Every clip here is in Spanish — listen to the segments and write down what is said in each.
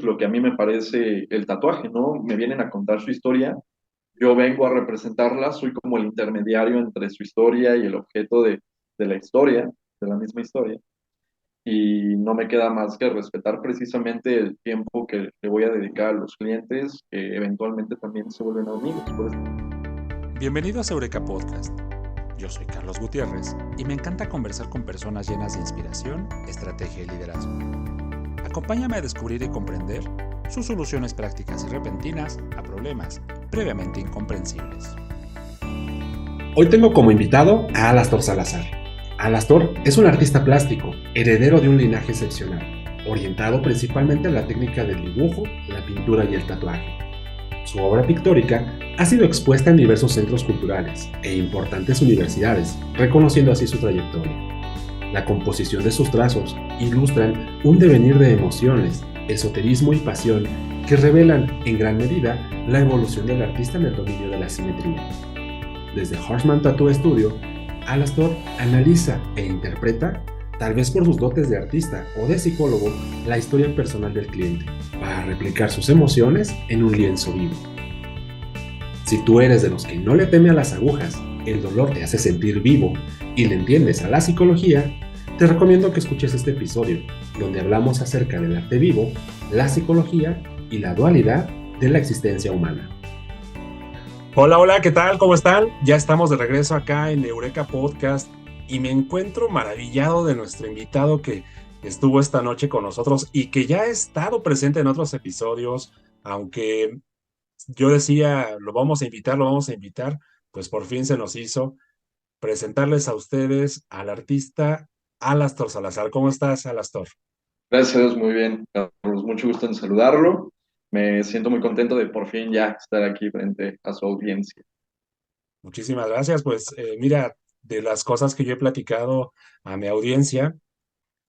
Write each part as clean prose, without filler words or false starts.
es lo que a mí me parece el tatuaje, ¿no? Me vienen a contar su historia, yo vengo a representarla, soy como el intermediario entre su historia y el objeto de la historia, de la misma historia, y no me queda más que respetar precisamente el tiempo que le voy a dedicar a los clientes, que eventualmente también se vuelven amigos. Bienvenido a Eureka Podcast. Yo soy Carlos Gutiérrez y me encanta conversar con personas llenas de inspiración, estrategia y liderazgo. Acompáñame a descubrir y comprender sus soluciones prácticas y repentinas a problemas previamente incomprensibles. Hoy tengo como invitado a Alastor Salazar. Alastor es un artista plástico, heredero de un linaje excepcional, orientado principalmente a la técnica del dibujo, la pintura y el tatuaje. Su obra pictórica ha sido expuesta en diversos centros culturales e importantes universidades, reconociendo así su trayectoria. La composición de sus trazos ilustran un devenir de emociones, esoterismo y pasión que revelan en gran medida la evolución del artista en el dominio de la simetría. Desde Horseman Tattoo Studio, Alastor analiza e interpreta, tal vez por sus dotes de artista o de psicólogo, la historia personal del cliente, para replicar sus emociones en un lienzo vivo. Si tú eres de los que no le teme a las agujas, el dolor te hace sentir vivo y le entiendes a la psicología, te recomiendo que escuches este episodio, donde hablamos acerca del arte vivo, la psicología y la dualidad de la existencia humana. Hola, ¿qué tal? ¿Cómo están? Ya estamos de regreso acá en Eureka Podcast y me encuentro maravillado de nuestro invitado que estuvo esta noche con nosotros y que ya ha estado presente en otros episodios, aunque yo decía, lo vamos a invitar, pues por fin se nos hizo presentarles a ustedes al artista Alastor Salazar. ¿Cómo estás, Alastor? Gracias a Dios, muy bien, Carlos. Mucho gusto en saludarlo. Me siento muy contento de por fin ya estar aquí frente a su audiencia. Muchísimas gracias. Pues mira, de las cosas que yo he platicado a mi audiencia,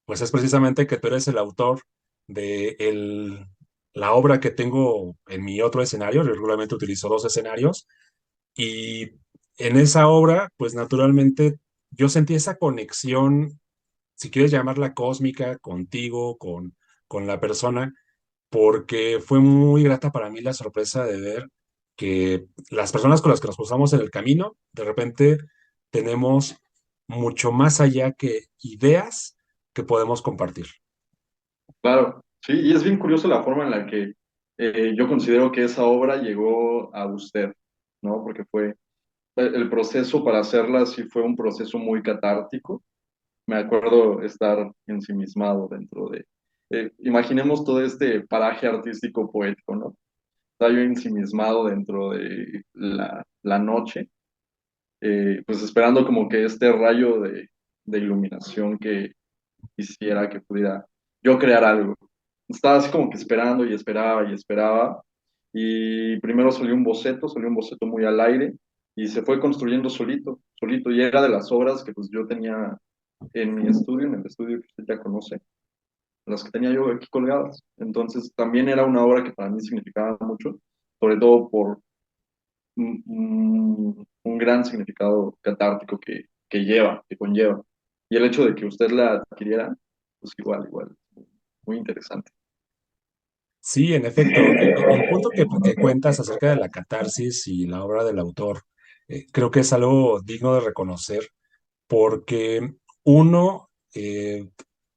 pues es precisamente que tú eres el autor de la obra que tengo en mi otro escenario. Yo regularmente utilizo dos escenarios y en esa obra, pues naturalmente yo sentí esa conexión, si quieres llamarla cósmica, contigo, con la persona, porque fue muy grata para mí la sorpresa de ver que las personas con las que nos cruzamos en el camino, de repente tenemos mucho más allá que ideas que podemos compartir. Claro, sí, y es bien curioso la forma en la que yo considero que esa obra llegó a usted, ¿no? Porque fue el proceso para hacerla, sí fue un proceso muy catártico. Me acuerdo estar ensimismado dentro de, imaginemos todo este paraje artístico poético, ¿no? Estaba yo ensimismado dentro de la noche, pues esperando como que este rayo de iluminación que quisiera que pudiera yo crear algo. Estaba así como que esperando y esperaba y esperaba. Y primero salió un boceto muy al aire y se fue construyendo solito, solito. Y era de las obras que pues yo tenía en mi estudio, en el estudio que usted ya conoce, las que tenía yo aquí colgadas. Entonces también era una obra que para mí significaba mucho, sobre todo por un gran significado catártico que lleva, que conlleva. Y el hecho de que usted la adquiriera, pues igual, igual, muy interesante. Sí, en efecto, el punto que cuentas acerca de la catarsis y la obra del autor, creo que es algo digno de reconocer porque uno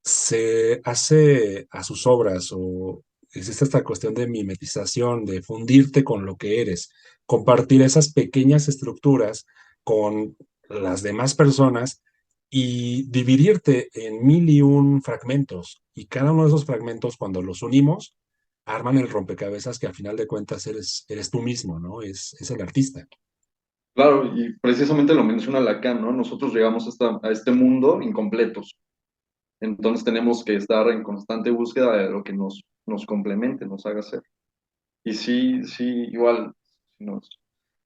se hace a sus obras o existe esta cuestión de mimetización, de fundirte con lo que eres, compartir esas pequeñas estructuras con las demás personas y dividirte en mil y un fragmentos. Y cada uno de esos fragmentos, cuando los unimos, arman el rompecabezas que al final de cuentas eres tú mismo, ¿no? Es el artista. Claro, y precisamente lo menciona Lacan, ¿no? Nosotros llegamos a este mundo incompletos, entonces tenemos que estar en constante búsqueda de lo que nos complemente, nos haga ser. Y sí, sí, igual, si nos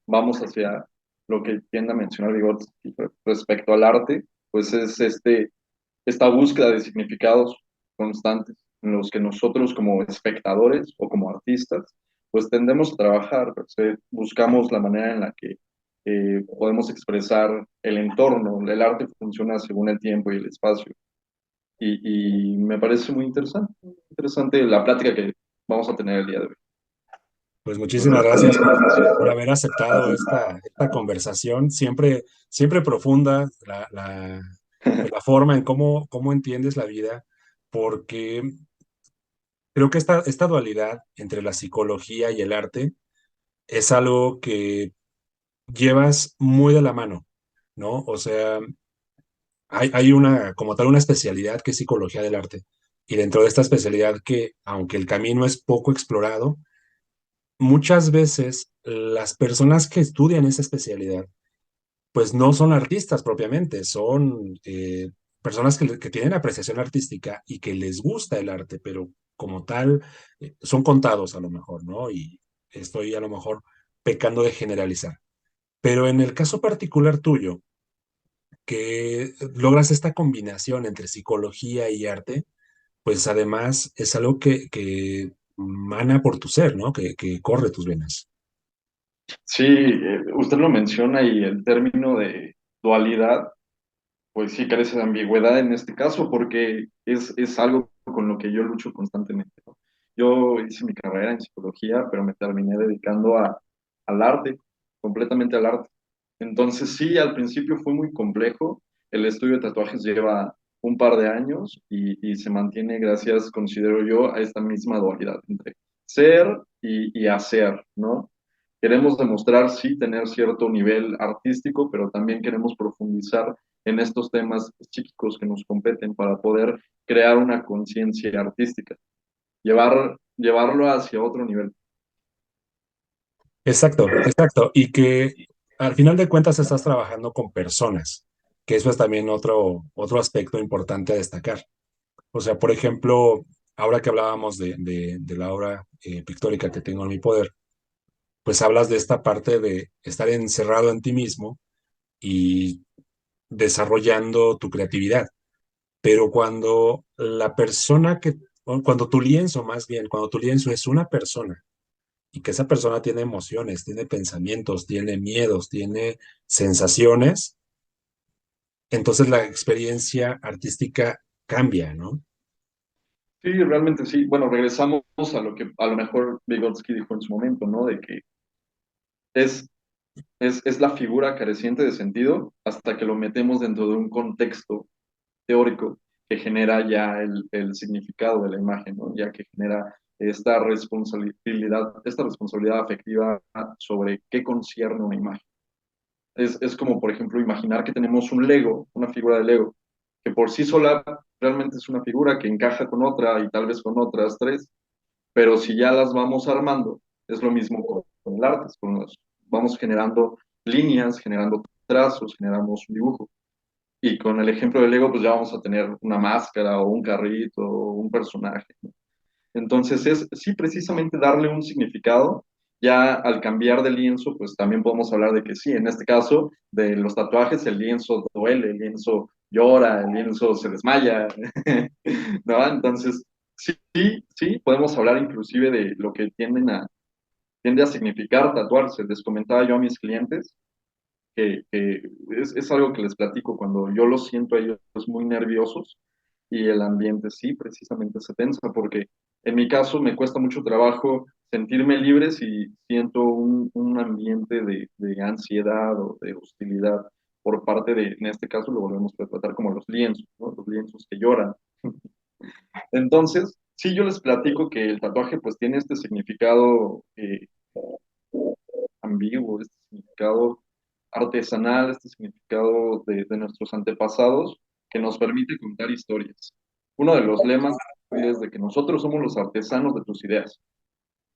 vamos hacia lo que tiende a mencionar Vygotsky respecto al arte, pues es esta búsqueda de significados constantes en los que nosotros como espectadores o como artistas, pues tendemos a trabajar, pues, buscamos la manera en la que podemos expresar el entorno. El arte funciona según el tiempo y el espacio. Y me parece muy interesante la plática vamos a tener el día de hoy. Pues muchísimas gracias por haber aceptado esta conversación, siempre profunda, pues la forma en cómo entiendes la vida, porque creo que esta dualidad entre la psicología y el arte es algo que llevas muy de la mano, ¿no? O sea, hay como tal, una especialidad que es psicología del arte. Y dentro de esta especialidad que, aunque el camino es poco explorado, muchas veces las personas que estudian esa especialidad, pues no son artistas propiamente, son personas que tienen apreciación artística y que les gusta el arte, pero como tal, son contados a lo mejor, ¿no? Y estoy a lo mejor pecando de generalizar. Pero en el caso particular tuyo, que logras esta combinación entre psicología y arte, pues además es algo que mana por tu ser, ¿no? Que corre tus venas. Sí, usted lo menciona y el término de dualidad, pues sí carece de ambigüedad en este caso porque es algo con lo que yo lucho constantemente, ¿no? Yo hice mi carrera en psicología, pero me terminé dedicando al arte, completamente al arte. Entonces sí, al principio fue muy complejo. El estudio de tatuajes lleva un par de años y se mantiene gracias, considero yo, a esta misma dualidad entre ser y hacer, ¿no? Queremos demostrar, sí, tener cierto nivel artístico, pero también queremos profundizar en estos temas psíquicos que nos competen para poder crear una conciencia artística, llevarlo hacia otro nivel. Exacto, exacto. Y que al final de cuentas estás trabajando con personas, que eso es también otro aspecto importante a destacar. O sea, por ejemplo, ahora que hablábamos de la obra pictórica que tengo en mi poder, pues hablas de esta parte de estar encerrado en ti mismo y desarrollando tu creatividad. Pero cuando tu lienzo, más bien, cuando tu lienzo es una persona y que esa persona tiene emociones, tiene pensamientos, tiene miedos, tiene sensaciones, entonces la experiencia artística cambia, ¿no? Sí, realmente sí. Bueno, regresamos a lo que a lo mejor Vygotsky dijo en su momento, ¿no? De que es, es la figura careciente de sentido hasta que lo metemos dentro de un contexto teórico que genera ya el significado de la imagen, ¿no? Ya que genera esta responsabilidad afectiva sobre qué concierne una imagen. Es como, por ejemplo, imaginar que tenemos un Lego, una figura de Lego, que por sí sola realmente es una figura que encaja con otra y tal vez con otras tres, pero si ya las vamos armando, es lo mismo con el arte, vamos generando líneas, generando trazos, generamos un dibujo. Y con el ejemplo del Lego, pues ya vamos a tener una máscara o un carrito o un personaje, ¿no? Entonces es, sí, precisamente darle un significado. Ya al cambiar de lienzo, pues también podemos hablar de que sí, en este caso de los tatuajes, el lienzo duele, el lienzo llora, el lienzo se desmaya, ¿no? Entonces, sí, sí, sí, podemos hablar inclusive de lo que tiende a significar tatuarse. Les comentaba yo a mis clientes que es algo que les platico cuando yo los siento a ellos muy nerviosos y el ambiente sí, precisamente se tensa, porque en mi caso me cuesta mucho trabajo sentirme libre si siento un ambiente de ansiedad o de hostilidad por parte de, en este caso lo volvemos a tratar como los lienzos, ¿no? Los lienzos que lloran. Entonces, sí, yo les platico que el tatuaje pues tiene este significado ambiguo, este significado artesanal, este significado de nuestros antepasados que nos permite contar historias. Uno de los lemas es de que nosotros somos los artesanos de tus ideas.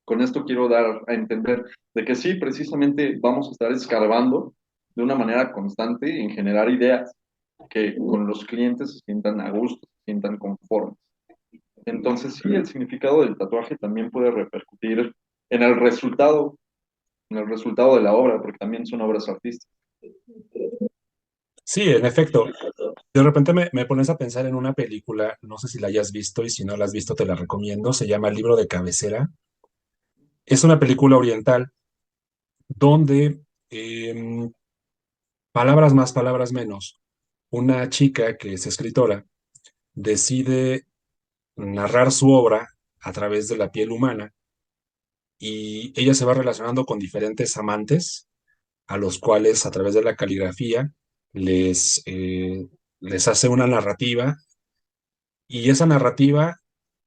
Con esto quiero dar a entender de que sí, precisamente vamos a estar escarbando de una manera constante en generar ideas que con los clientes se sientan a gusto, se sientan conformes. Entonces, sí, el significado del tatuaje también puede repercutir en en el resultado de la obra, porque también son obras artísticas. Sí, en efecto. De repente me pones a pensar en una película, no sé si la hayas visto y si no la has visto te la recomiendo, se llama El libro de cabecera. Es una película oriental donde, palabras más, palabras menos, una chica que es escritora decide narrar su obra a través de la piel humana y ella se va relacionando con diferentes amantes a los cuales a través de la caligrafía les hace una narrativa y esa narrativa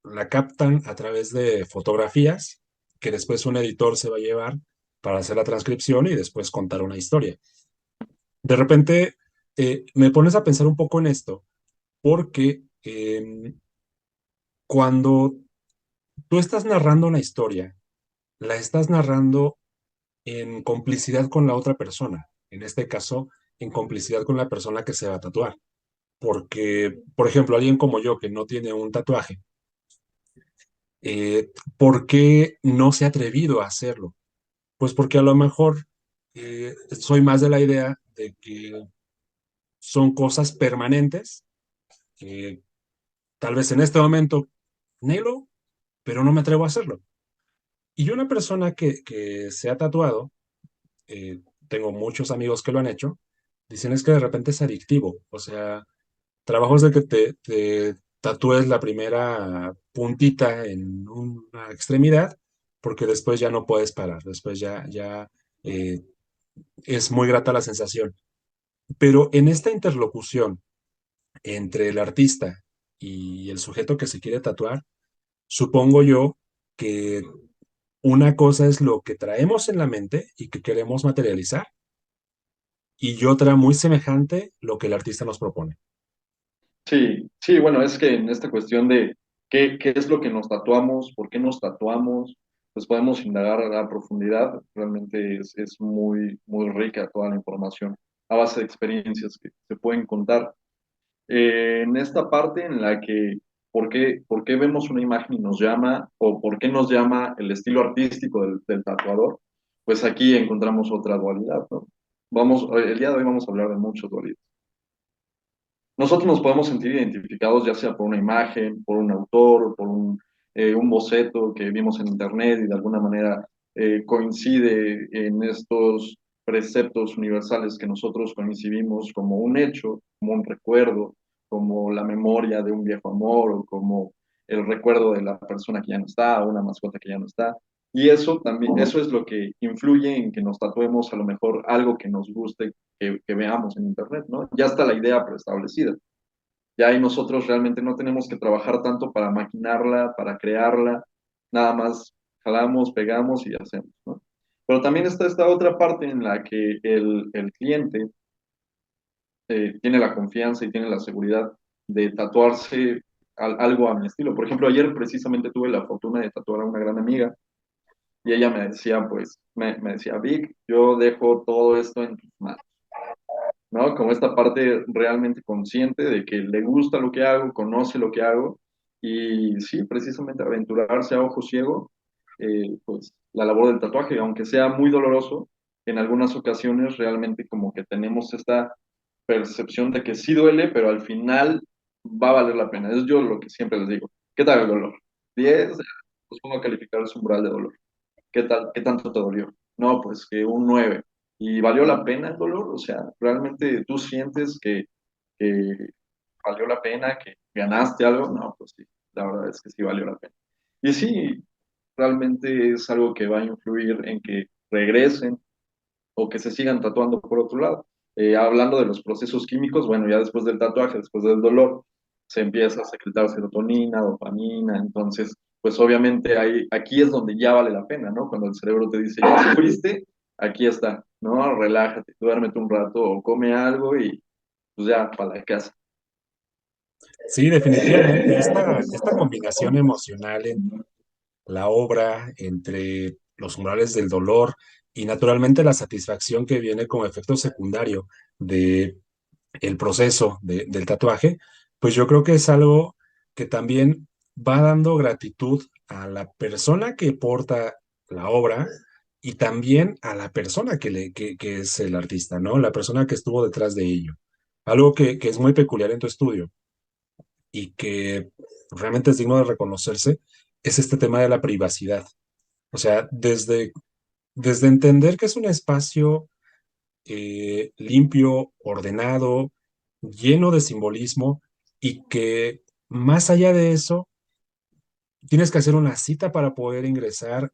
la captan a través de fotografías que después un editor se va a llevar para hacer la transcripción y después contar una historia. De repente me pones a pensar un poco en esto porque cuando tú estás narrando una historia, la estás narrando en complicidad con la otra persona, en este caso, en complicidad con la persona que se va a tatuar. Porque, por ejemplo, alguien como yo que no tiene un tatuaje, ¿por qué no se ha atrevido a hacerlo? Pues porque a lo mejor soy más de la idea de que son cosas permanentes, que tal vez en este momento anhelo, pero no me atrevo a hacerlo. Y una persona que se ha tatuado, tengo muchos amigos que lo han hecho, dicen es que de repente es adictivo. O sea, trabajos de que te tatúes la primera puntita en una extremidad, porque después ya no puedes parar, después ya es muy grata la sensación. Pero en esta interlocución entre el artista y el sujeto que se quiere tatuar, supongo yo que una cosa es lo que traemos en la mente y que queremos materializar, y otra muy semejante lo que el artista nos propone. Sí, sí, bueno, es que en esta cuestión de qué es lo que nos tatuamos, por qué nos tatuamos, pues podemos indagar a profundidad. Realmente es muy, muy rica toda la información a base de experiencias que se pueden contar. En esta parte en la que por qué vemos una imagen y nos llama, o por qué nos llama el estilo artístico del tatuador, pues aquí encontramos otra dualidad, ¿no? El día de hoy vamos a hablar de muchas dualidades. Nosotros nos podemos sentir identificados ya sea por una imagen, por un autor, por un boceto que vimos en internet y de alguna manera coincide en estos preceptos universales que nosotros coincidimos como un hecho, como un recuerdo, como la memoria de un viejo amor o como el recuerdo de la persona que ya no está, o una mascota que ya no está. Y eso también, eso es lo que influye en que nos tatuemos a lo mejor algo que nos guste que veamos en Internet, ¿no? Ya está la idea preestablecida. Ya ahí nosotros realmente no tenemos que trabajar tanto para maquinarla, para crearla, nada más jalamos, pegamos y hacemos, ¿no? Pero también está esta otra parte en la que el cliente tiene la confianza y tiene la seguridad de tatuarse algo a mi estilo. Por ejemplo, ayer precisamente tuve la fortuna de tatuar a una gran amiga y ella me decía, pues, me decía, Vic, yo dejo todo esto en tus manos, ¿no? Como esta parte realmente consciente de que le gusta lo que hago, conoce lo que hago y sí, precisamente aventurarse a ojo ciego, pues la labor del tatuaje, aunque sea muy doloroso, en algunas ocasiones realmente como que tenemos esta percepción de que sí duele, pero al final va a valer la pena. Es yo lo que siempre les digo. ¿Qué tal el dolor? 10, pues pongo a calificar su umbral de dolor. ¿Qué tal, qué tanto te dolió? No, pues que un 9. ¿Y valió la pena el dolor? O sea, ¿realmente tú sientes que valió la pena, que ganaste algo? No, pues sí, la verdad es que sí valió la pena. Y sí, realmente es algo que va a influir en que regresen o que se sigan tatuando por otro lado. Hablando de los procesos químicos, bueno, ya después del tatuaje, después del dolor, se empieza a secretar serotonina, dopamina, entonces, pues obviamente aquí es donde ya vale la pena, ¿no? Cuando el cerebro te dice, ya sufriste, aquí está, ¿no? Relájate, duérmete un rato o come algo y pues ya, para la casa. Sí, definitivamente. Esta combinación emocional entre la obra, entre los umbrales del dolor y naturalmente la satisfacción que viene como efecto secundario de el proceso del tatuaje, pues yo creo que es algo que también va dando gratitud a la persona que porta la obra y también a la persona que es el artista, ¿no? La persona que estuvo detrás de ello. Algo que es muy peculiar en tu estudio y que realmente es digno de reconocerse es este tema de la privacidad. O sea, desde entender que es un espacio limpio, ordenado, lleno de simbolismo y que más allá de eso, tienes que hacer una cita para poder ingresar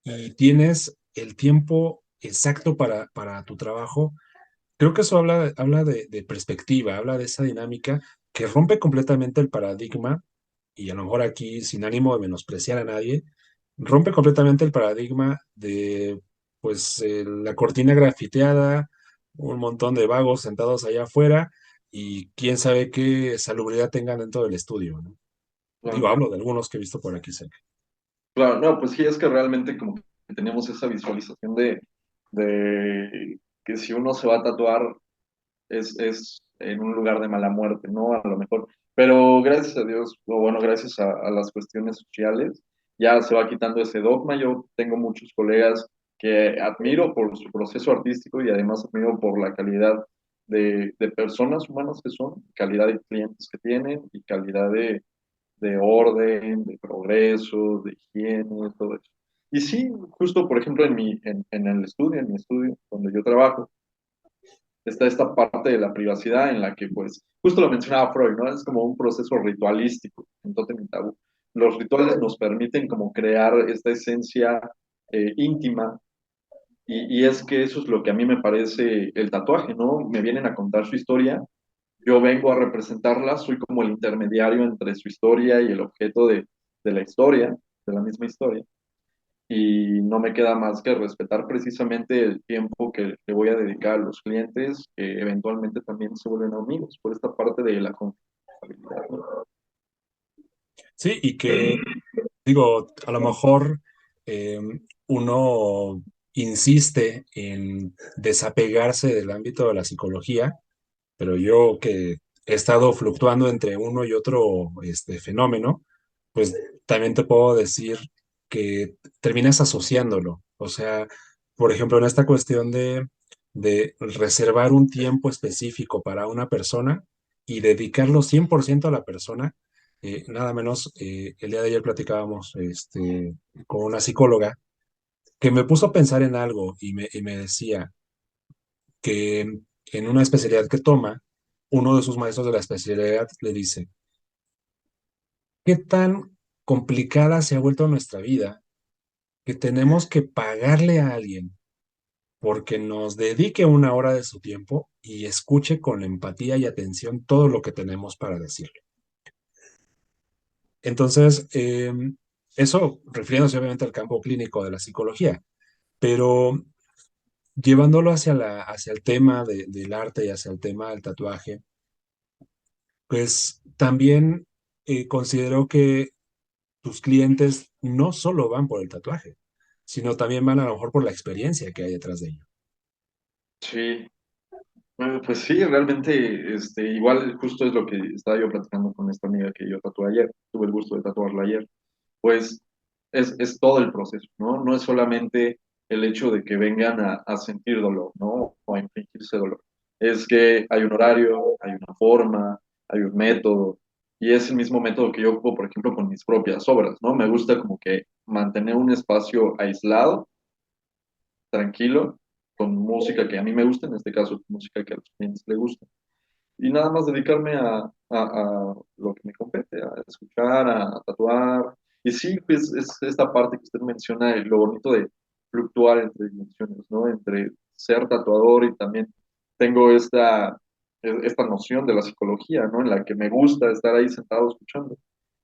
y tienes el tiempo exacto para tu trabajo. Creo que eso habla de perspectiva, habla de esa dinámica que rompe completamente el paradigma, y a lo mejor aquí, sin ánimo de menospreciar a nadie, rompe completamente el paradigma de, pues, la cortina grafiteada, un montón de vagos sentados allá afuera, y quién sabe qué salubridad tengan dentro del estudio, ¿no? Digo, Claro, hablo de algunos que he visto por aquí cerca. claro, no, pues sí, es que realmente como que tenemos esa visualización de que si uno se va a tatuar es en un lugar de mala muerte, ¿no? A lo mejor. Pero gracias a Dios, o bueno, gracias a las cuestiones sociales, ya se va quitando ese dogma. Yo tengo muchos colegas que admiro por su proceso artístico y además admiro por la calidad de personas humanas que son, calidad de clientes que tienen y calidad de orden, de progreso, de higiene, todo eso. Y sí, justo por ejemplo en el estudio, en mi estudio, donde yo trabajo, está esta parte de la privacidad en la que, pues, justo lo mencionaba Freud, ¿no? Es como un proceso ritualístico en Tótem y Tabú. Los rituales nos permiten como crear esta esencia íntima y es que eso es lo que a mí me parece el tatuaje, ¿no? Me vienen a contar su historia, yo vengo a representarla, soy como el intermediario entre su historia y el objeto de la historia, de la misma historia y no me queda más que respetar precisamente el tiempo que le voy a dedicar a los clientes, que eventualmente también se vuelven amigos por esta parte de la confiabilidad, ¿no? Sí, y que digo, a lo mejor eh, uno insiste en desapegarse del ámbito de la psicología, pero yo que he estado fluctuando entre uno y otro fenómeno, pues también te puedo decir que terminas asociándolo. O sea, por ejemplo, en esta cuestión de reservar un tiempo específico para una persona y dedicarlo 100% a la persona, nada menos, el día de ayer platicábamos con una psicóloga que me puso a pensar en algo y me decía que en una especialidad que toma, uno de sus maestros de la especialidad le dice, ¿qué tan complicada se ha vuelto nuestra vida que tenemos que pagarle a alguien porque nos dedique una hora de su tiempo y escuche con empatía y atención todo lo que tenemos para decirle? Entonces, eso refiriéndose obviamente al campo clínico de la psicología, pero llevándolo hacia el tema del arte y hacia el tema del tatuaje, pues también considero que tus clientes no solo van por el tatuaje, sino también van a lo mejor por la experiencia que hay detrás de ello. Sí, pues sí, realmente, igual justo es lo que estaba yo platicando con esta amiga que yo tatué ayer, tuve el gusto de tatuarla ayer, pues es todo el proceso, ¿no? No es solamente el hecho de que vengan a sentir dolor, ¿no? O a infligirse dolor. Es que hay un horario, hay una forma, hay un método, y es el mismo método que yo ocupo, por ejemplo, con mis propias obras, ¿no? Me gusta como que mantener un espacio aislado, tranquilo, con música que a mí me gusta, en este caso, música que a los clientes les gusta y nada más dedicarme a lo que me compete, a escuchar, a tatuar. Y sí, pues es esta parte que usted menciona, lo bonito de fluctuar entre dimensiones, ¿no? Entre ser tatuador y también tengo esta noción de la psicología, ¿no? En la que me gusta estar ahí sentado escuchando.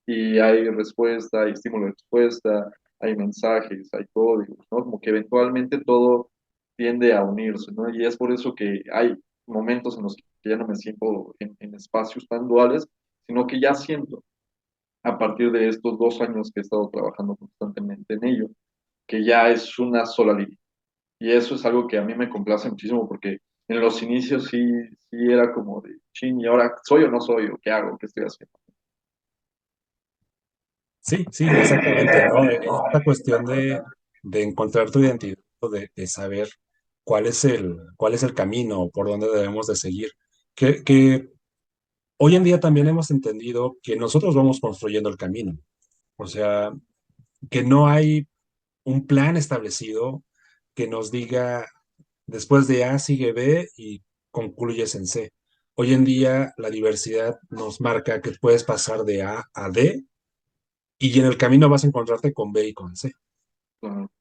Y hay respuesta, hay estímulo de respuesta, hay mensajes, hay códigos, ¿no? Como que eventualmente todo tiende a unirse, ¿no? Y es por eso que hay momentos en los que ya no me siento en espacios tan duales, sino que ya siento a partir de estos 2 años que he estado trabajando constantemente en ello, que ya es una sola línea. Y eso es algo que a mí me complace muchísimo porque en los inicios sí era como de, ching, ¿y ahora soy o no soy? ¿O qué hago? ¿Qué estoy haciendo? Sí, sí, exactamente, ¿no? Esta cuestión de encontrar tu identidad, o de saber cuál es el camino, por dónde debemos de seguir. Que hoy en día también hemos entendido que nosotros vamos construyendo el camino. O sea, que no hay un plan establecido que nos diga después de A sigue B y concluyes en C. Hoy en día la diversidad nos marca que puedes pasar de A a D y en el camino vas a encontrarte con B y con C. Claro,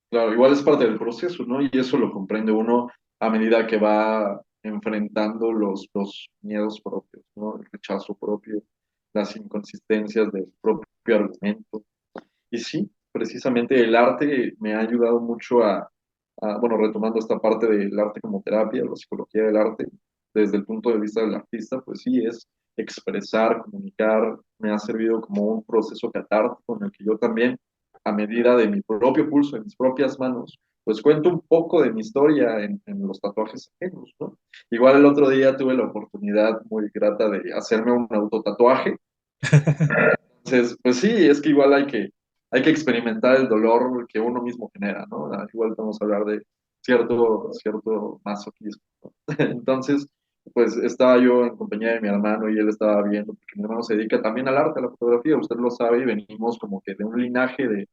claro, igual es parte del proceso, ¿no? Y eso lo comprende uno a medida que va enfrentando los miedos propios, ¿no? El rechazo propio, las inconsistencias del propio argumento. Y sí, precisamente el arte me ha ayudado mucho bueno, retomando esta parte del arte como terapia, la psicología del arte, desde el punto de vista del artista, pues sí, es expresar, comunicar, me ha servido como un proceso catártico en el que yo también, a medida de mi propio pulso, en mis propias manos, pues cuento un poco de mi historia en los tatuajes ajenos, ¿no? Igual el otro día tuve la oportunidad muy grata de hacerme un autotatuaje. Entonces, pues sí, es que igual hay que experimentar el dolor que uno mismo genera, ¿no? Igual vamos a hablar de cierto masoquismo, ¿no? Entonces, pues estaba yo en compañía de mi hermano y él estaba viendo, porque mi hermano se dedica también al arte, a la fotografía, usted lo sabe, y venimos como que de un linaje de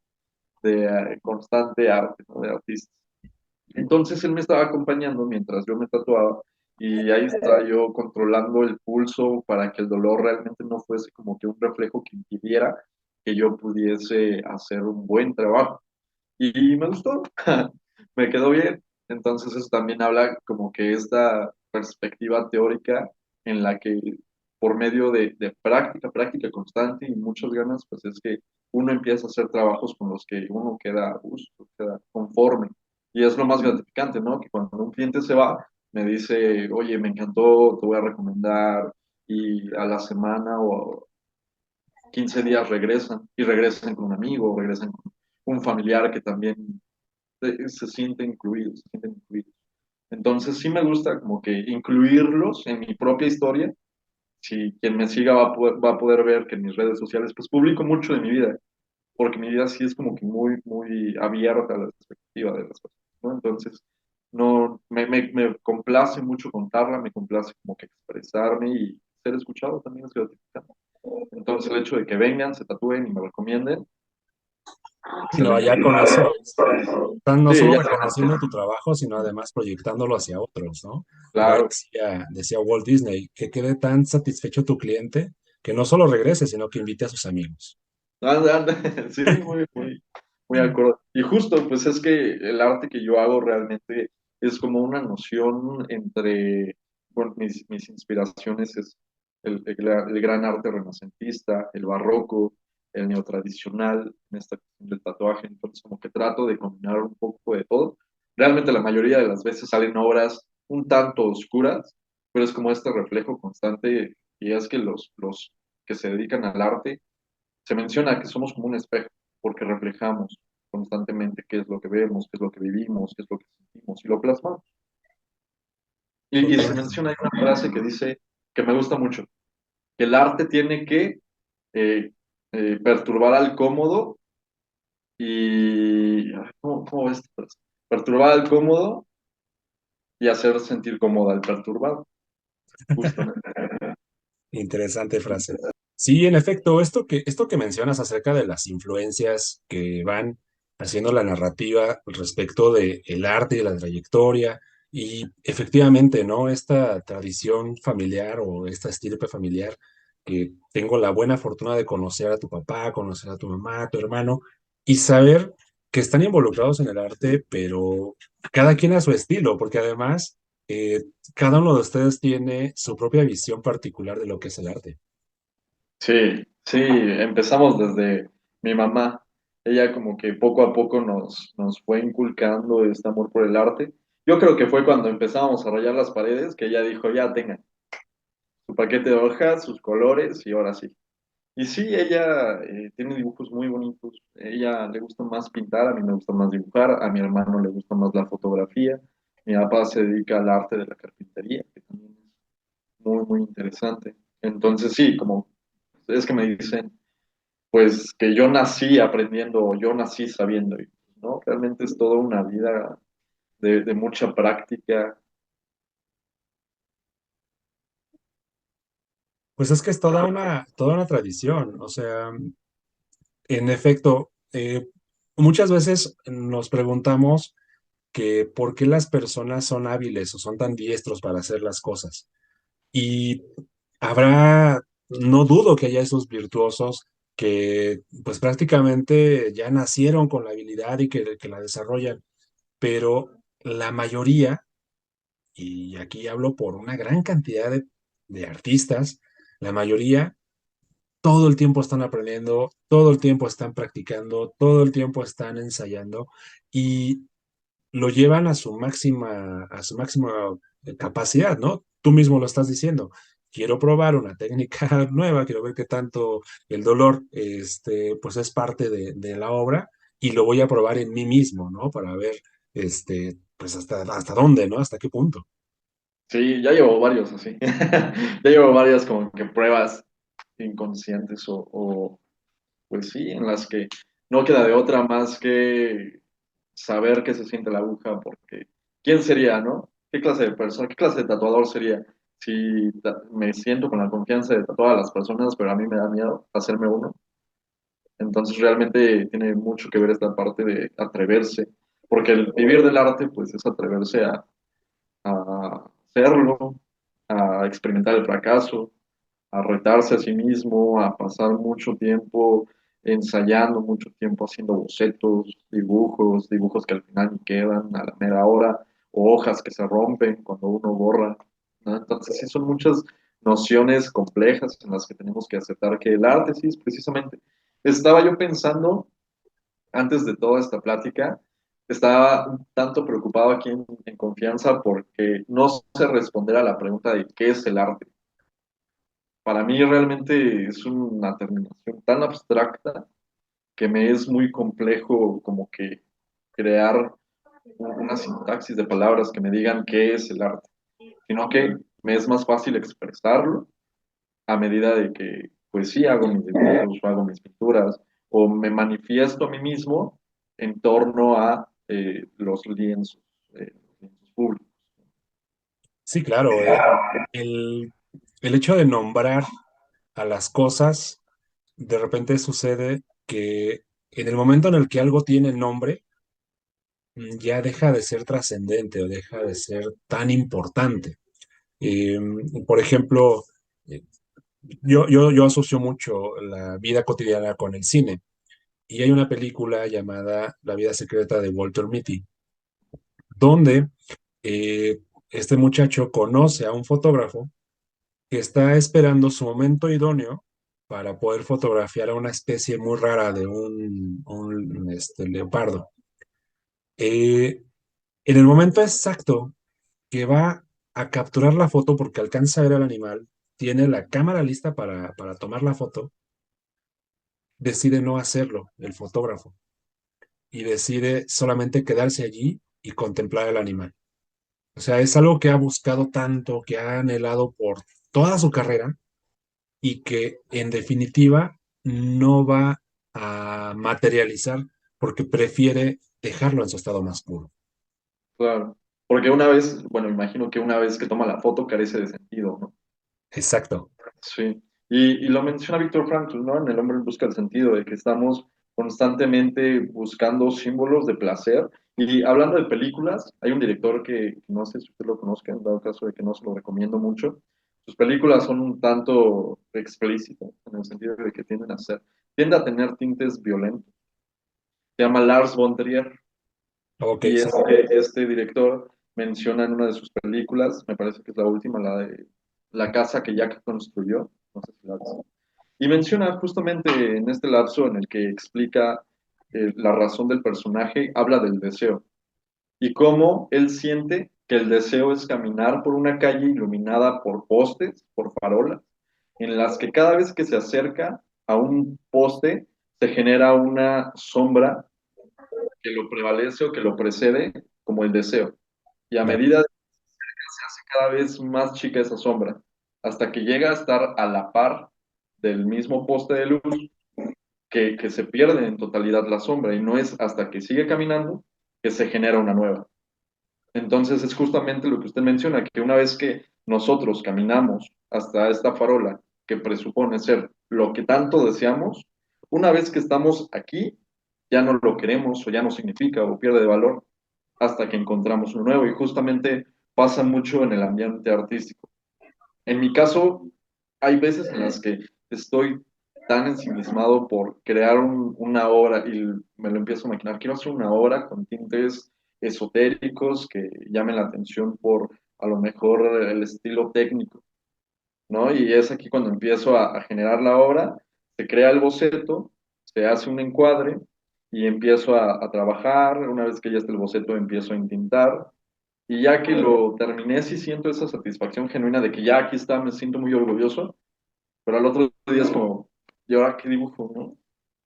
constante arte, ¿no? De artistas. Entonces él me estaba acompañando mientras yo me tatuaba y ahí estaba yo controlando el pulso para que el dolor realmente no fuese como que un reflejo que impidiera que yo pudiese hacer un buen trabajo. Y me gustó, me quedó bien. Entonces eso también habla como que esta perspectiva teórica en la que por medio de práctica constante y muchas ganas, pues es que uno empieza a hacer trabajos con los que uno queda a gusto, queda conforme. Y es lo más gratificante, ¿no? Que cuando un cliente se va, me dice, oye, me encantó, te voy a recomendar, y a la semana o 15 días regresan, y regresan con un amigo, regresan con un familiar que también se siente incluido, se sienten incluidos. Entonces sí me gusta como que incluirlos en mi propia historia. Si quien me siga va a poder ver que en mis redes sociales pues publico mucho de mi vida, porque mi vida sí es como que muy abierta a la perspectiva de las cosas, ¿no? Entonces, no, me complace mucho contarla, me complace como que expresarme y ser escuchado también es gratificante. Entonces, el hecho de que vengan, se tatúen y me recomienden, No, excelente. ya con eso están no Sí, solo ya, reconociendo tu trabajo, sino además proyectándolo hacia otros, ¿no? Por ahí claro. decía Walt Disney, que quede tan satisfecho tu cliente que no solo regrese, sino que invite a sus amigos. Anda, anda. Sí, muy de acuerdo. Y justo, pues es que el arte que yo hago realmente es como una noción entre, bueno, mis inspiraciones es el gran arte renacentista, el barroco, el neotradicional, en esta cuestión del tatuaje. Entonces, como que trato de combinar un poco de todo. Realmente la mayoría de las veces salen obras un tanto oscuras, pero es como este reflejo constante y es que los que se dedican al arte se menciona que somos como un espejo, porque reflejamos constantemente qué es lo que vemos, qué es lo que vivimos, qué es lo que sentimos y lo plasmamos. Y se Totalmente. menciona, hay una frase que dice, que me gusta mucho, que el arte tiene que eh, perturbar al cómodo y... ay, ¿cómo ves esta frase? Perturbar al cómodo y hacer sentir cómodo al perturbado, justamente. Interesante frase. Sí, en efecto, esto que mencionas acerca de las influencias que van haciendo la narrativa respecto de el arte y la trayectoria, y efectivamente, ¿no? Esta tradición familiar o esta estirpe familiar que tengo la buena fortuna de conocer a tu papá, conocer a tu mamá, a tu hermano, y saber que están involucrados en el arte, pero cada quien a su estilo, porque además cada uno de ustedes tiene su propia visión particular de lo que es el arte. Sí, sí, empezamos desde mi mamá. Ella como que poco a poco nos fue inculcando este amor por el arte. Yo creo que fue cuando empezamos a rayar las paredes que ella dijo, ya tengan su paquete de hojas, sus colores y ahora sí. Y sí, ella tiene dibujos muy bonitos. Ella le gusta más pintar, a mí me gusta más dibujar, a mi hermano le gusta más la fotografía. Mi papá se dedica al arte de la carpintería, que también es muy interesante. Entonces sí, como es que me dicen pues que yo nací aprendiendo, yo nací sabiendo, ¿no? Realmente es toda una vida de mucha práctica. Pues es que es toda una tradición. O sea, en efecto, muchas veces nos preguntamos que por qué las personas son hábiles o son tan diestros para hacer las cosas. Y habrá, no dudo que haya esos virtuosos que pues prácticamente ya nacieron con la habilidad y que la desarrollan, pero la mayoría, y aquí hablo por una gran cantidad de artistas, la mayoría todo el tiempo están aprendiendo, todo el tiempo están practicando, todo el tiempo están ensayando y lo llevan a su máxima capacidad, ¿no? Tú mismo lo estás diciendo. Quiero probar una técnica nueva, quiero ver qué tanto el dolor, pues es parte de la obra y lo voy a probar en mí mismo, ¿no? Para ver, pues hasta dónde, ¿no? Hasta qué punto. Sí, ya llevo varios así. Ya llevo varias como que pruebas inconscientes pues sí, en las que no queda de otra más que saber qué se siente la aguja, porque ¿quién sería, no? ¿Qué clase de persona, qué clase de tatuador sería? Si me siento con la confianza de tatuar a las personas, pero a mí me da miedo hacerme uno. Entonces realmente tiene mucho que ver esta parte de atreverse, porque el vivir del arte, pues es atreverse a hacerlo, a experimentar el fracaso, a retarse a sí mismo, a pasar mucho tiempo ensayando, mucho tiempo haciendo bocetos, dibujos que al final ni quedan a la mera hora, o hojas que se rompen cuando uno borra, ¿no? Entonces sí son muchas nociones complejas en las que tenemos que aceptar que el arte sí es precisamente. Estaba yo pensando, antes de toda esta plática, estaba un tanto preocupado aquí en confianza porque no sé responder a la pregunta de qué es el arte. Para mí realmente es una terminación tan abstracta que me es muy complejo como que crear una sintaxis de palabras que me digan qué es el arte, sino que me es más fácil expresarlo a medida de que, pues sí, hago mis dibujos o hago mis pinturas o me manifiesto a mí mismo en torno a los lienzos públicos. Sí, claro, el, el hecho de nombrar a las cosas, de repente sucede que en el momento en el que algo tiene nombre, ya deja de ser trascendente o deja de ser tan importante. Eh, por ejemplo, eh, yo asocio mucho la vida cotidiana con el cine y hay una película llamada La vida secreta de Walter Mitty, donde eh, este muchacho conoce a un fotógrafo que está esperando su momento idóneo para poder fotografiar a una especie muy rara de un leopardo. Eh, en el momento exacto que va a capturar la foto porque alcanza a ver al animal, tiene la cámara lista para tomar la foto, decide no hacerlo, el fotógrafo, y decide solamente quedarse allí y contemplar el animal. O sea, es algo que ha buscado tanto, que ha anhelado por toda su carrera y que en definitiva no va a materializar porque prefiere dejarlo en su estado más puro. Claro, porque una vez, bueno, imagino que una vez que toma la foto carece de sentido, ¿no? Exacto. Sí, y lo menciona Víctor Frankl, ¿no? En El hombre en busca del sentido, de que estamos constantemente buscando símbolos de placer. Y hablando de películas, hay un director que no sé si usted lo conozca, en dado caso de que no se lo recomiendo mucho. Sus películas son un tanto explícitas, en el sentido de que tiende a tener tintes violentos. Se llama Lars von Trier, Ok, y sí. este director menciona en una de sus películas, me parece que es la última, la de La casa que Jack construyó, no sé si la has visto. Y menciona justamente en este lapso en el que explica la razón del personaje, habla del deseo y cómo él siente que el deseo es caminar por una calle iluminada por postes, por farolas, en las que cada vez que se acerca a un poste se genera una sombra que lo prevalece o que lo precede como el deseo. Y a Claro. medida de que se hace cada vez más chica esa sombra, hasta que llega a estar a la par del mismo poste de luz, que se pierde en totalidad la sombra y no es hasta que sigue caminando que se genera una nueva. Entonces es justamente lo que usted menciona, que una vez que nosotros caminamos hasta esta farola que presupone ser lo que tanto deseamos, una vez que estamos aquí, ya no lo queremos o ya no significa o pierde de valor hasta que encontramos uno nuevo. Y justamente pasa mucho en el ambiente artístico. En mi caso, hay veces en las que estoy tan ensimismado por crear una obra y me lo empiezo a imaginar. Quiero hacer una obra con tintes esotéricos que llamen la atención por a lo mejor el estilo técnico, ¿no? Y es aquí cuando empiezo a generar la obra, se crea el boceto, se hace un encuadre y empiezo a trabajar. Una vez que ya está el boceto, empiezo a intintar. Y ya que lo terminé, sí siento esa satisfacción genuina de que ya aquí está, me siento muy orgulloso, pero al otro día es como, ¿y ahora qué dibujo, no?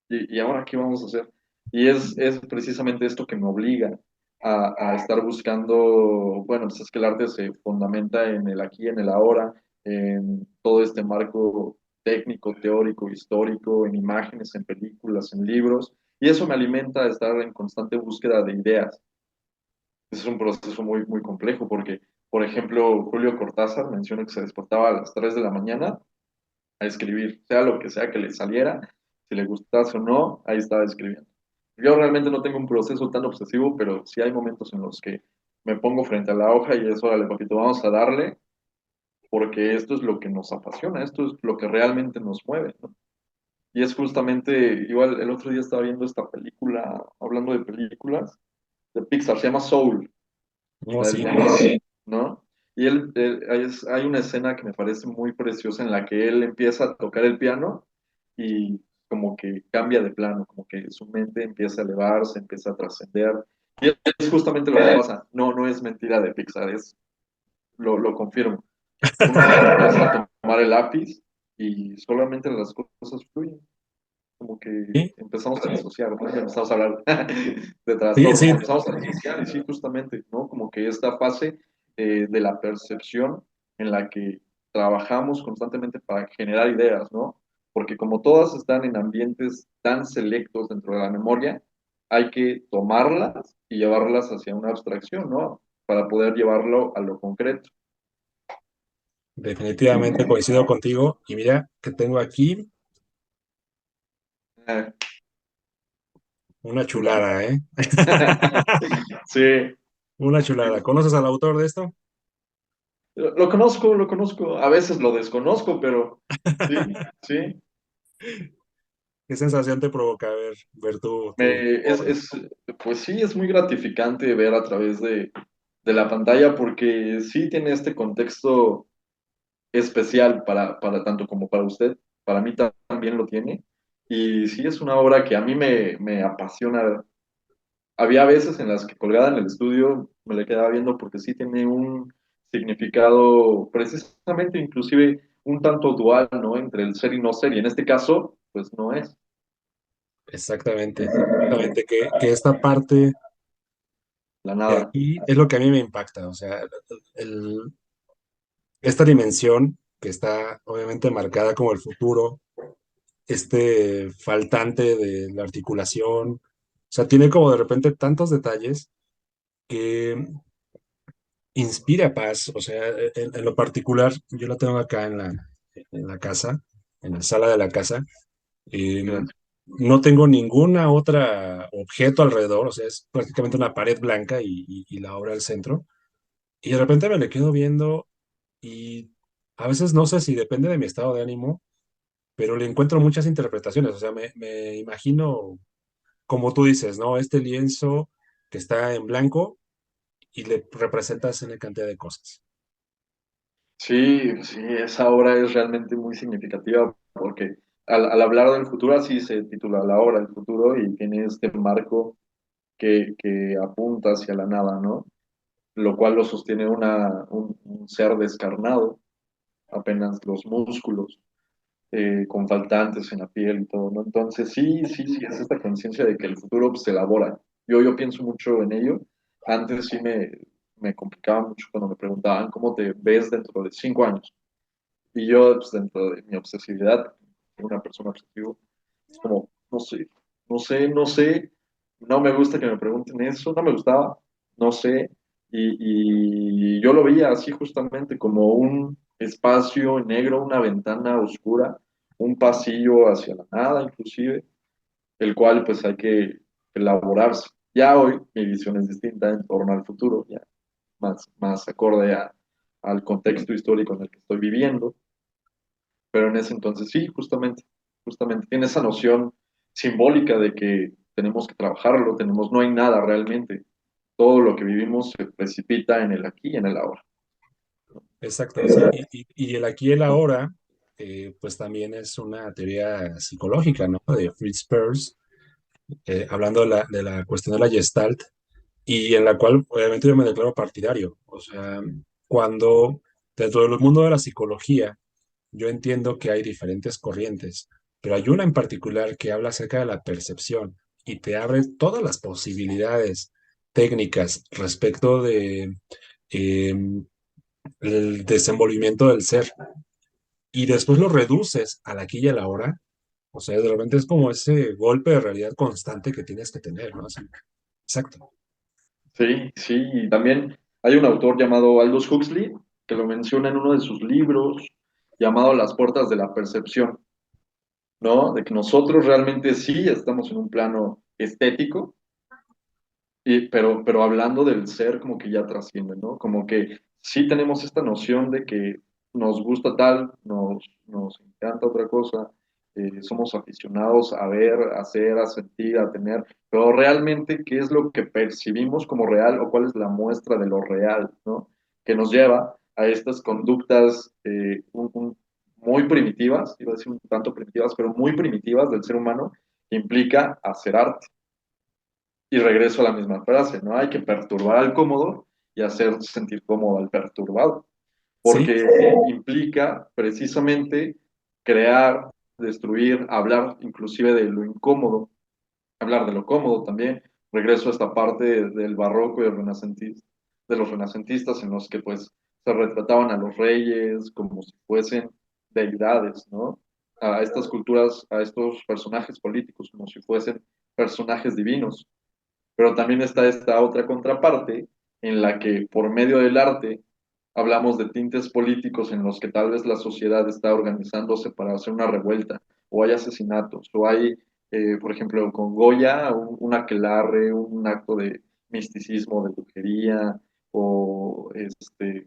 ¿Y ahora qué vamos a hacer? Y es precisamente esto que me obliga a estar buscando, bueno, pues es que el arte se fundamenta en el aquí, en el ahora, en todo este marco técnico, teórico, histórico, en imágenes, en películas, en libros, y eso me alimenta a estar en constante búsqueda de ideas. Es un proceso muy, muy complejo porque, por ejemplo, Julio Cortázar menciona que se despertaba a las 3 de la mañana a escribir, sea lo que sea que le saliera, si le gustase o no, ahí estaba escribiendo. Yo realmente no tengo un proceso tan obsesivo, pero sí hay momentos en los que me pongo frente a la hoja y es, órale, papito, vamos a darle, porque esto es lo que nos apasiona, esto es lo que realmente nos mueve, ¿no? Y es justamente, igual el otro día estaba viendo esta película, hablando de películas, de Pixar, se llama Soul, No, la del sí. pianista, ¿no? Y hay una escena que me parece muy preciosa en la que él empieza a tocar el piano y como que cambia de plano, como que su mente empieza a elevarse, empieza a trascender. Y es justamente lo que pasa. No, no es mentira de Pixar, lo confirmo. Uno empieza a tomar el lápiz y solamente las cosas fluyen. Como que Sí, empezamos a disociar, ¿no? Ya empezamos a hablar de sí, trastornos, sí, empezamos a disociar y sí, justamente, ¿no? Como que esta fase de la percepción en la que trabajamos constantemente para generar ideas, ¿no? Porque como todas están en ambientes tan selectos dentro de la memoria, hay que tomarlas y llevarlas hacia una abstracción, ¿no? Para poder llevarlo a lo concreto. definitivamente coincido contigo. Y mira que tengo aquí Eh, una chulada. chulada, ¿eh? Sí, Una chulada. ¿Conoces al autor de esto? lo conozco, a veces lo desconozco, pero sí, sí. ¿Qué sensación te provoca ver tu obra? Pues sí, es muy gratificante ver a través de la pantalla porque sí tiene este contexto especial para tanto como para usted, para mí también lo tiene. Y sí es una obra que a mí me apasiona. Había veces en las que colgada en el estudio me la quedaba viendo porque sí tiene un significado precisamente inclusive un tanto dual, ¿no? Entre el ser y no ser, y en este caso, pues no es. Exactamente, exactamente. Que esta parte La de nada. aquí es lo que a mí me impacta. O sea, el- esta dimensión que está obviamente marcada como el futuro, este faltante de la articulación, o sea, tiene como de repente tantos detalles que inspira paz. O sea, en lo particular, yo la tengo acá en la casa, en la sala de la casa. Gracias. No tengo ninguna otra objeto alrededor, o sea, es prácticamente una pared blanca y la obra al centro. Y de repente me le quedo viendo y a veces no sé si depende de mi estado de ánimo, pero le encuentro muchas interpretaciones. O sea, me imagino, como tú dices, ¿no? Este lienzo que está en blanco y le representas una cantidad de cosas. Sí, sí, esa obra es realmente muy significativa porque al hablar del futuro, así se titula la obra del futuro y tiene este marco que apunta hacia la nada, ¿no? Lo cual lo sostiene un ser descarnado, apenas los músculos, con faltantes en la piel y todo, ¿no? Entonces, sí, sí, sí, es esta conciencia de que el futuro pues, se elabora. Yo pienso mucho en ello. Antes sí me complicaba mucho cuando me preguntaban cómo te ves dentro de 5 años. Y yo, pues, dentro de mi obsesividad, una persona obsesiva, es como, no sé, no sé, no sé, no me gusta que me pregunten eso, no me gustaba, no sé. Y yo lo veía así justamente como un espacio negro, una ventana oscura, un pasillo hacia la nada inclusive, el cual pues hay que elaborarse. Ya hoy mi visión es distinta en torno al futuro, ya más acorde al contexto histórico en el que estoy viviendo, pero en ese entonces sí, justamente. justamente tiene esa noción simbólica de que tenemos que trabajarlo, no hay nada realmente. Todo lo que vivimos se precipita en el aquí y en el ahora. Exacto, sí. Y el aquí y el ahora, pues también es una teoría psicológica, ¿no? De Fritz Perls, hablando de la cuestión de la Gestalt, y en la cual obviamente yo me declaro partidario. O sea, cuando dentro del mundo de la psicología, yo entiendo que hay diferentes corrientes, pero hay una en particular que habla acerca de la percepción y te abre todas las posibilidades técnicas respecto de em, el desenvolvimiento del ser y después lo reduces al aquí y a la hora. O sea, de repente es como ese golpe de realidad constante que tienes que tener, ¿no? Así, exacto. Sí, sí, y también hay un autor llamado Aldous Huxley que lo menciona en uno de sus libros llamado Las puertas de la percepción, ¿no? De que nosotros realmente sí estamos en un plano estético, pero hablando del ser como que ya trasciende, ¿no? Como que sí tenemos esta noción de que nos gusta tal, nos encanta otra cosa, somos aficionados a ver, a hacer, a sentir, a tener, pero realmente, ¿qué es lo que percibimos como real o cuál es la muestra de lo real, ¿no? Que nos lleva a estas conductas muy primitivas, iba a decir un tanto primitivas, pero muy primitivas del ser humano, que implica hacer arte. Y regreso a la misma frase, ¿no? Hay que perturbar al cómodo y hacer sentir cómodo al perturbado, Sí, porque implica precisamente crear, destruir, hablar inclusive de lo incómodo, hablar de lo cómodo también. Regreso a esta parte del barroco y el renacentista, de los renacentistas en los que pues se retrataban a los reyes como si fuesen deidades, ¿no? A estas culturas, a estos personajes políticos como si fuesen personajes divinos, pero también está esta otra contraparte en la que por medio del arte hablamos de tintes políticos en los que tal vez la sociedad está organizándose para hacer una revuelta, o hay asesinatos, o hay, por ejemplo, con Goya, un aquelarre, un acto de misticismo, de brujería, o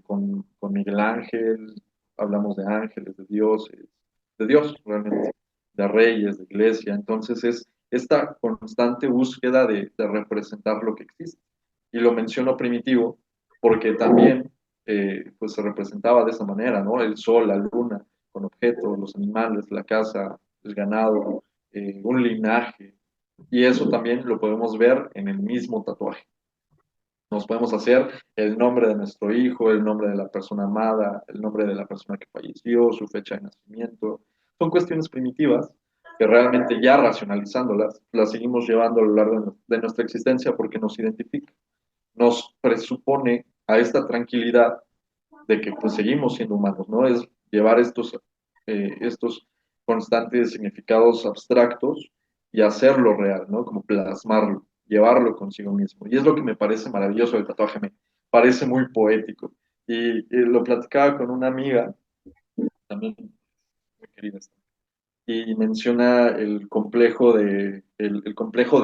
con Miguel Ángel, hablamos de ángeles, de dioses, de Dios realmente, de reyes, de iglesia. Entonces es esta constante búsqueda de representar lo que existe. Y lo menciono primitivo porque también pues se representaba de esa manera, ¿no? El sol, la luna, con objetos, los animales, la casa, el ganado, un linaje. Y eso también lo podemos ver en el mismo tatuaje. Nos podemos hacer el nombre de nuestro hijo, el nombre de la persona amada, el nombre de la persona que falleció, su fecha de nacimiento. Son cuestiones primitivas que realmente ya racionalizándolas, las seguimos llevando a lo largo de nuestra existencia porque nos identifica, nos presupone a esta tranquilidad de que pues seguimos siendo humanos, ¿no? Es llevar estos constantes significados abstractos y hacerlo real, ¿no? Como plasmarlo, llevarlo consigo mismo. Y es lo que me parece maravilloso del tatuaje, me parece muy poético. Y lo platicaba con una amiga, también muy querida, y menciona el complejo de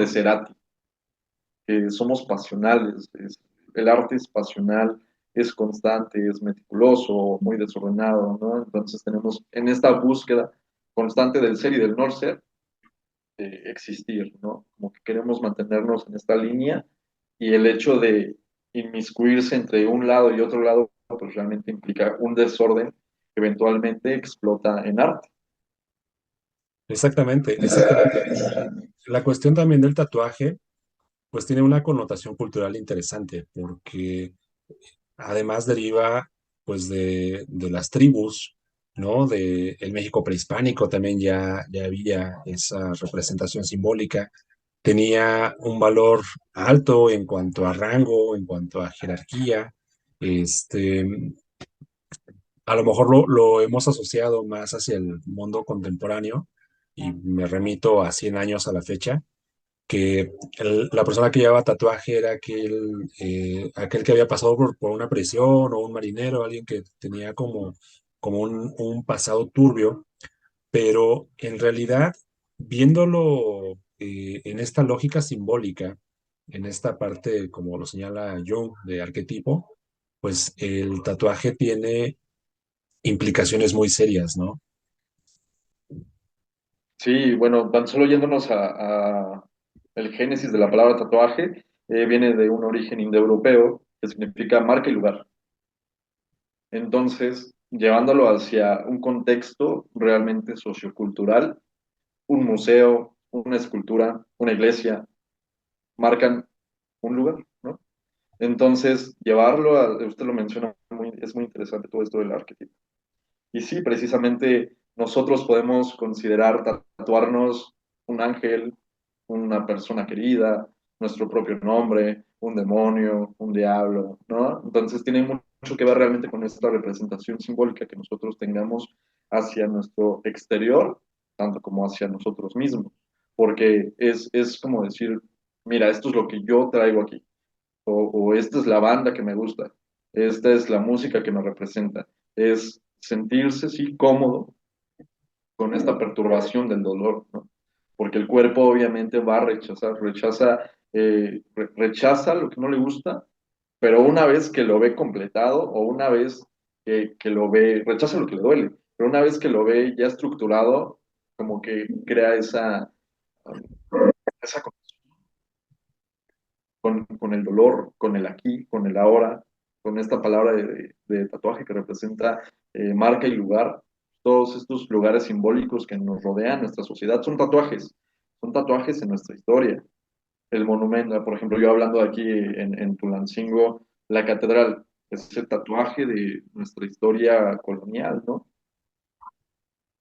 Cerati, que somos pasionales, el arte es pasional, es constante, es meticuloso, muy desordenado, ¿no? Entonces tenemos en esta búsqueda constante del ser y del no ser, existir, ¿no? Como que queremos mantenernos en esta línea y el hecho de inmiscuirse entre un lado y otro lado, pues realmente implica un desorden que eventualmente explota en arte. exactamente, exactamente. Y la cuestión también del tatuaje, pues tiene una connotación cultural interesante, porque además deriva pues de las tribus, ¿no? De el México prehispánico también ya había esa representación simbólica. Tenía un valor alto en cuanto a rango, en cuanto a jerarquía. Este, a lo mejor lo hemos asociado más hacia el mundo contemporáneo y me remito a 100 años a la fecha, que la persona que llevaba tatuaje era aquel que había pasado por una prisión o un marinero, alguien que tenía como un pasado turbio, pero en realidad, viéndolo en esta lógica simbólica, en esta parte, como lo señala Jung, de arquetipo, pues el tatuaje tiene implicaciones muy serias, ¿no? Sí, bueno, tan solo yéndonos a el génesis de la palabra tatuaje, viene de un origen indoeuropeo que significa marca y lugar. Entonces, llevándolo hacia un contexto realmente sociocultural, un museo, una escultura, una iglesia, marcan un lugar, ¿no? Entonces, llevarlo a, usted lo menciona, es muy interesante todo esto del arquetipo. Y sí, precisamente nosotros podemos considerar tatuarnos un ángel, una persona querida, nuestro propio nombre, un demonio, un diablo, ¿no? Entonces tiene mucho que ver realmente con esta representación simbólica que nosotros tengamos hacia nuestro exterior, tanto como hacia nosotros mismos, porque es como decir, mira, esto es lo que yo traigo aquí, o esta es la banda que me gusta, esta es la música que me representa, es sentirse, sí, cómodo con esta perturbación del dolor, ¿no? Porque el cuerpo obviamente va a rechaza lo que no le gusta, pero una vez que lo ve completado o una vez que lo ve, rechaza lo que le duele, pero una vez que lo ve ya estructurado, como que crea esa con el dolor, con el aquí, con el ahora, con esta palabra de tatuaje que representa marca y lugar. Todos estos lugares simbólicos que nos rodean, nuestra sociedad, son tatuajes en nuestra historia. El monumento, por ejemplo, yo hablando aquí en Tulancingo, la catedral, es el tatuaje de nuestra historia colonial, ¿no?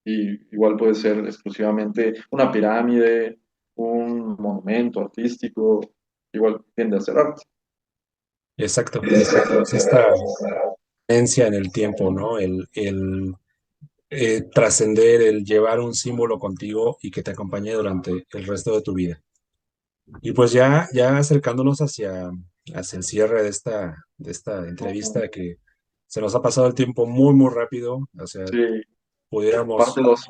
Y igual puede ser exclusivamente una pirámide, un monumento artístico, igual tiende a ser arte. Exacto, exacto. Es esta creencia en el tiempo, ¿no? El trascender, el llevar un símbolo contigo y que te acompañe durante el resto de tu vida. Y pues ya acercándonos hacia el cierre de esta entrevista, que se nos ha pasado el tiempo muy, muy rápido. O sea, Sí, parte pudiéramos, 2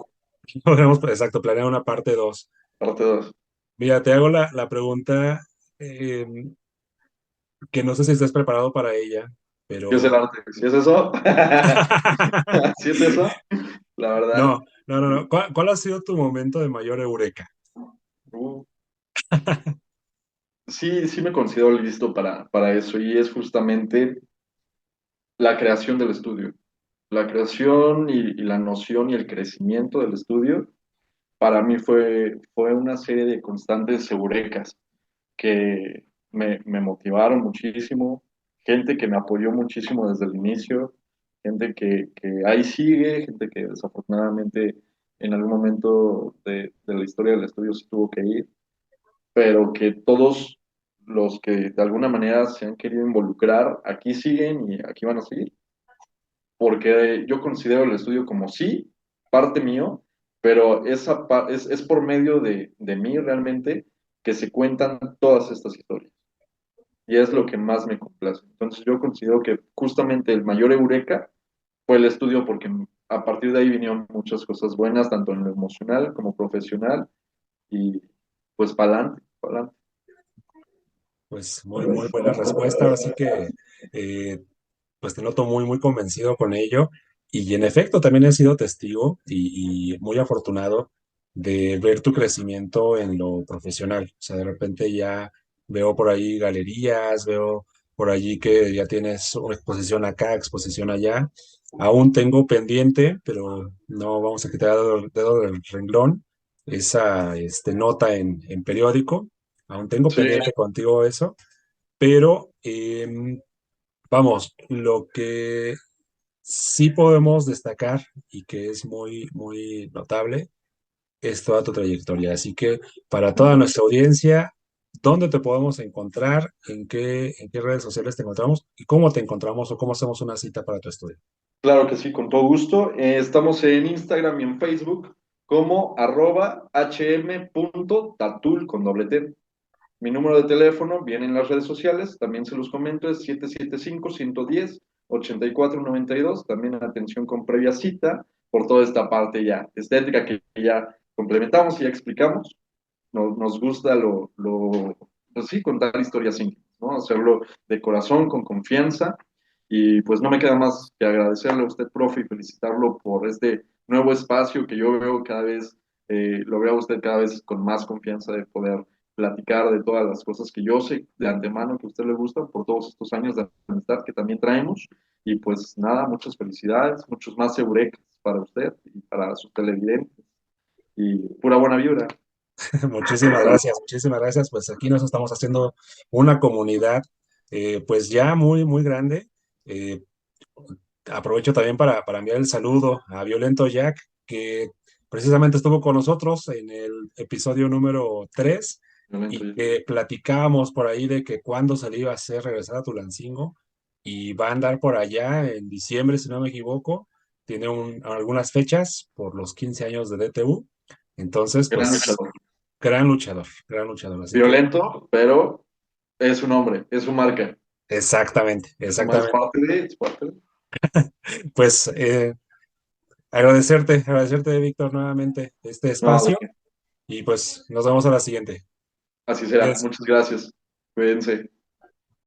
podríamos, exacto, planear una parte 2. parte 2. Mira, te hago la pregunta, eh, que no sé si estás preparado para ella, ¿Qué es el pero... arte? ¿Si es eso? ¿Si es eso? La verdad, No, no, no, no. ¿Cuál ha sido tu momento de mayor eureka? uh, sí, sí me considero listo para eso y es justamente la creación del estudio. La creación y la noción y el crecimiento del estudio para mí fue una serie de constantes eurekas que me motivaron muchísimo, gente que me apoyó muchísimo desde el inicio, gente que ahí sigue, gente que desafortunadamente en algún momento de la historia del estudio se tuvo que ir, pero que todos los que de alguna manera se han querido involucrar aquí siguen y aquí van a seguir, porque yo considero el estudio como sí, parte mío, pero es por medio de mí realmente que se cuentan todas estas historias y es lo que más me complace. Entonces yo considero que justamente el mayor eureka fue el estudio porque a partir de ahí vinieron muchas cosas buenas, tanto en lo emocional como profesional, y pues para adelante, para adelante. Pues muy, muy buena respuesta. Así que, eh, pues te noto muy, muy convencido con ello. Y en efecto, también he sido testigo y muy afortunado de ver tu crecimiento en lo profesional. O sea, de repente ya veo por ahí galerías, veo por allí que ya tienes una exposición acá, exposición allá. Aún tengo pendiente, pero no vamos a quitar el dedo del renglón, esa nota en periódico. Aún tengo Sí, pendiente contigo eso, pero vamos, lo que sí podemos destacar y que es muy, muy notable es toda tu trayectoria. Así que para toda nuestra audiencia, ¿dónde te podemos encontrar? ¿En qué redes sociales te encontramos? ¿Y cómo te encontramos o cómo hacemos una cita para tu estudio? claro que sí, con todo gusto. Estamos en Instagram y en Facebook como @hm.tatul con doble T. Mi número de teléfono viene en las redes sociales, también se los comento, es 775-110-8492. También atención con previa cita por toda esta parte ya estética que ya complementamos y ya explicamos. Nos gusta pues sí, contar historias íntimas, ¿no? Hacerlo de corazón, con confianza. Y pues no me queda más que agradecerle a usted, profe, y felicitarlo por este nuevo espacio que yo veo cada vez lo veo a usted cada vez con más confianza de poder platicar de todas las cosas que yo sé de antemano que a usted le gustan por todos estos años de amistad que también traemos. Y pues nada, muchas felicidades, muchos más eurekas para usted y para sus televidentes. Y pura buena vibra. Muchísimas gracias, muchísimas gracias. Pues aquí nos estamos haciendo una comunidad, pues ya muy, muy grande. Eh, Aprovecho también para enviar el saludo a Violento Jack, que precisamente estuvo con nosotros en el episodio número 3 Momento y ya. que platicábamos por ahí de que cuándo se le iba a hacer regresar a Tulancingo y va a andar por allá en diciembre, si no me equivoco. Tiene algunas fechas por los 15 años de DTU. Entonces, Gran pues, luchador. gran luchador, gran luchador. Así que, Violento, pero es un hombre, es su marca. exactamente, Es exactamente. parte de, es parte de. Pues agradecerte, Víctor, nuevamente este No, espacio y pues nos vemos a la siguiente. así será. Cuídense. Muchas gracias. Cuídense.